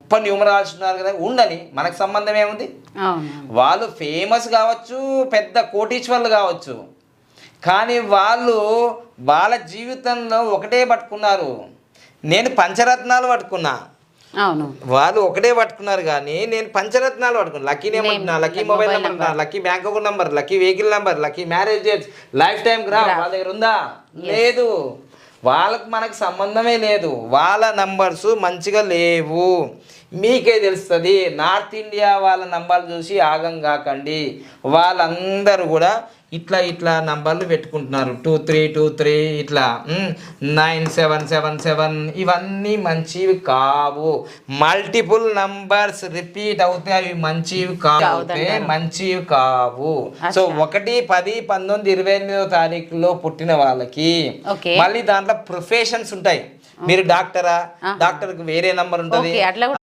గొప్ప న్యూమరాలజిస్ట్ ఉన్నారు కదా, ఉండని, మనకు సంబంధం ఏముంది? వాళ్ళు ఫేమస్ కావచ్చు, పెద్ద కోటీశ్వర్లు కావచ్చు, కానీ వాళ్ళు వాళ్ళ జీవితంలో ఒకటే పట్టుకున్నారు. నేను పంచరత్నాలు పట్టుకున్నా, వాళ్ళు ఒకటే పట్టుకున్నారు, కానీ నేను పంచరత్నాలు పట్టుకున్నా. లక్కీ నేమ్ అంటున్నా, లక్కీ మొబైల్ నెంబర్ అంటున్నా, lucky bank account number, lucky vehicle number, lucky marriage dates, life time graph వాళ్ళ దగ్గర ఉందా? లేదు. వాళ్ళకు మనకు సంబంధమే లేదు. వాళ్ళ నంబర్స్ మంచిగా లేవు, మీకే తెలుస్తుంది. నార్త్ ఇండియా వాళ్ళ నంబర్లు చూసి ఆగం కాకండి. వాళ్ళందరూ కూడా ఇట్లా నంబర్లు పెట్టుకుంటున్నారు, 2323 ఇట్లా 9777. ఇవన్నీ మంచివి కావు. మల్టిపుల్ నంబర్స్ రిపీట్ అవుతే అవి మంచివి కావు. సో 1, 10, 19, 28వ తారీఖులో పుట్టిన వాళ్ళకి మళ్ళీ దాంట్లో ప్రొఫెషన్స్ ఉంటాయి. మీరు డాక్టరా, డాక్టర్కి వేరే నంబర్ ఉంటుంది.